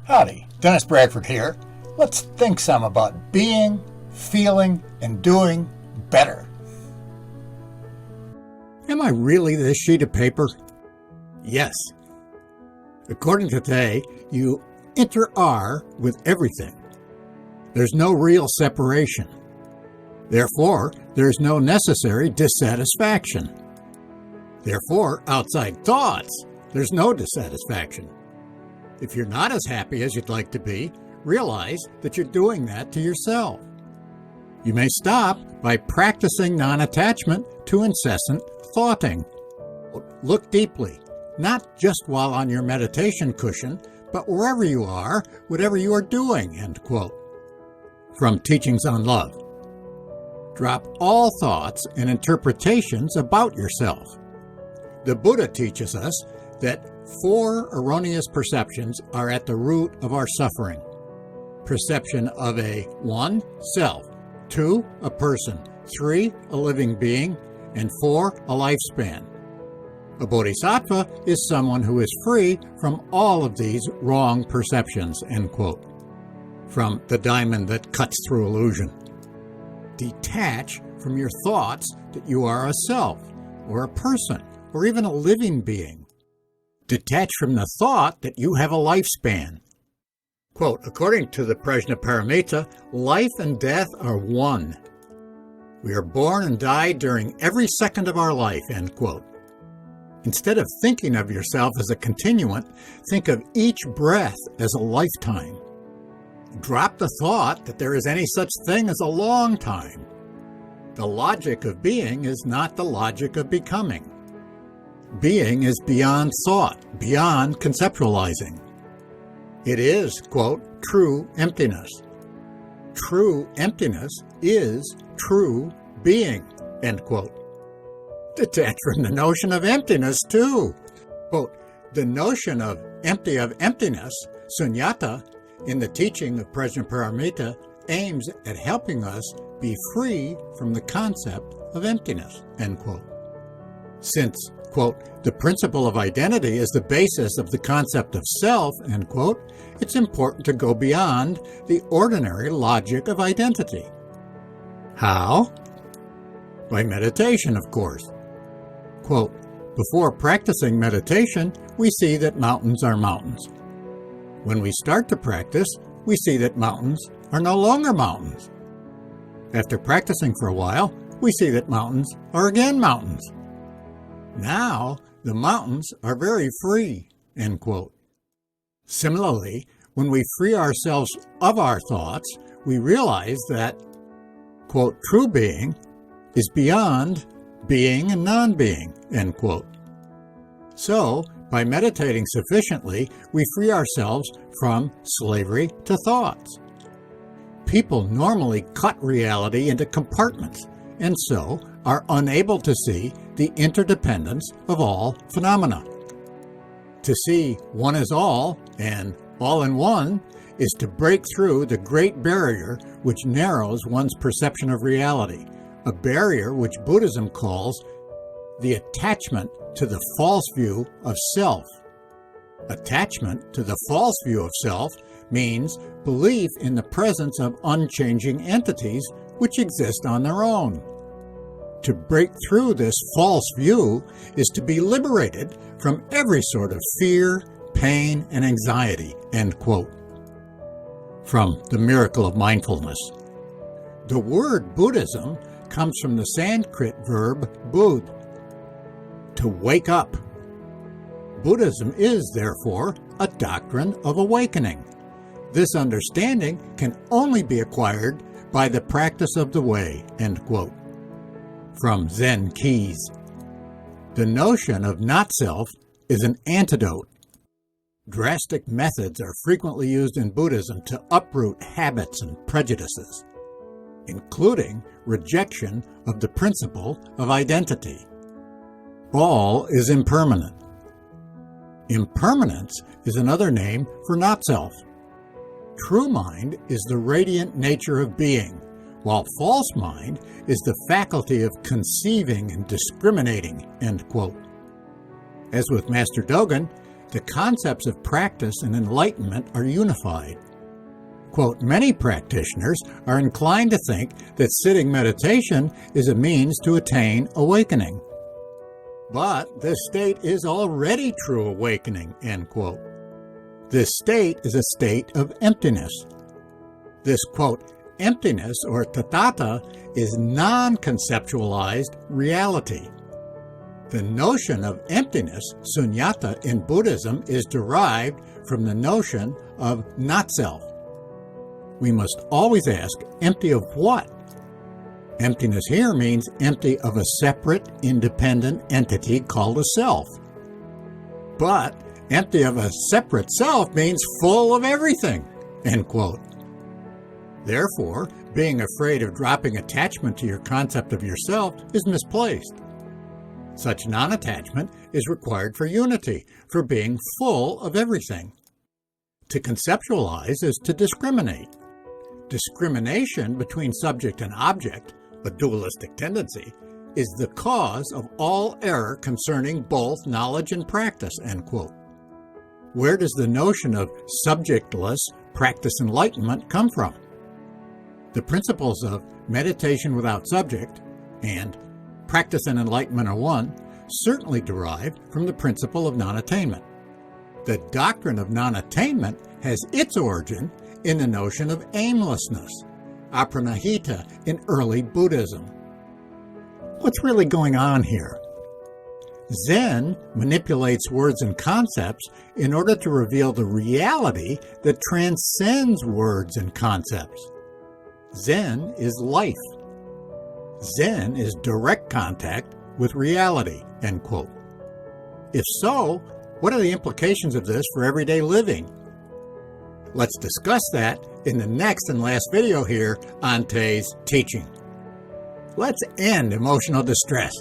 Howdy, Dennis Bradford here. Let's think some about being, feeling, and doing better. Am I really this sheet of paper? Yes. According to Thay, you inter-are with everything. There's no real separation. Therefore, there's no necessary dissatisfaction. Therefore, outside thoughts, there's no dissatisfaction. If you're not as happy as you'd like to be, realize that you're doing that to yourself. You may stop by practicing non-attachment to incessant thoughting. Look deeply, not just while on your meditation cushion, but wherever you are, whatever you are doing, end quote. From Teachings on Love. Drop all thoughts and interpretations about yourself. The Buddha teaches us that 4 erroneous perceptions are at the root of our suffering. Perception of a 1. Self, 2. A person, 3. A living being, and 4. A lifespan. A bodhisattva is someone who is free from all of these wrong perceptions, end quote. From The Diamond That Cuts Through Illusion. Detach from your thoughts that you are a self, or a person, or even a living being. Detach from the thought that you have a lifespan. Quote, according to the Prajnaparamita, life and death are one. We are born and die during every second of our life, end quote. Instead of thinking of yourself as a continuant, think of each breath as a lifetime. Drop the thought that there is any such thing as a long time. The logic of being is not the logic of becoming. Being is beyond thought, beyond conceptualizing. It is, quote, true emptiness. True emptiness is true being, end quote. Detach from the notion of emptiness, too. Quote, the notion of emptiness, sunyata, in the teaching of Prajnaparamita, aims at helping us be free from the concept of emptiness, end quote. Since, quote, the principle of identity is the basis of the concept of self, end quote, it's important to go beyond the ordinary logic of identity. How? By meditation, of course. Quote, before practicing meditation, we see that mountains are mountains. When we start to practice, we see that mountains are no longer mountains. After practicing for a while, we see that mountains are again mountains. Now, the mountains are very free, end quote. Similarly, when we free ourselves of our thoughts, we realize that, quote, true being is beyond being and non-being, end quote. So, by meditating sufficiently, we free ourselves from slavery to thoughts. People normally cut reality into compartments, and so are unable to see the interdependence of all phenomena. To see one is all and all in one is to break through the great barrier which narrows one's perception of reality, a barrier which Buddhism calls the attachment to the false view of self. Attachment to the false view of self means belief in the presence of unchanging entities which exist on their own. To break through this false view is to be liberated from every sort of fear, pain, and anxiety, end quote. From The Miracle of Mindfulness. The word Buddhism comes from the Sanskrit verb budh, to wake up. Buddhism is, therefore, a doctrine of awakening. This understanding can only be acquired by the practice of the way, end quote. From Zen Keys. The notion of not-self is an antidote. Drastic methods are frequently used in Buddhism to uproot habits and prejudices, including rejection of the principle of identity. All is impermanent. Impermanence is another name for not-self. True mind is the radiant nature of being, while false mind is the faculty of conceiving and discriminating, end quote. As with Master Dogen, the concepts of practice and enlightenment are unified. Quote, many practitioners are inclined to think that sitting meditation is a means to attain awakening. But this state is already true awakening, end quote. This state is a state of emptiness. This, quote, emptiness or tathata is non-conceptualized reality. The notion of emptiness, sunyata, in Buddhism is derived from the notion of not-self. We must always ask, empty of what? Emptiness here means empty of a separate, independent entity called a self. But empty of a separate self means full of everything, end quote. Therefore, being afraid of dropping attachment to your concept of yourself is misplaced. Such non-attachment is required for unity, for being full of everything. To conceptualize is to discriminate. Discrimination between subject and object, a dualistic tendency, is the cause of all error concerning both knowledge and practice, end quote. Where does the notion of subjectless practice enlightenment come from? The principles of meditation without subject and practice and enlightenment are one certainly derive from the principle of non-attainment. The doctrine of non-attainment has its origin in the notion of aimlessness, apranahita, in early Buddhism. What's really going on here? Zen manipulates words and concepts in order to reveal the reality that transcends words and concepts. Zen is life. Zen is direct contact with reality, end quote. If so, what are the implications of this for everyday living? Let's discuss that in the next and last video here on Thay's teaching. Let's end emotional distress.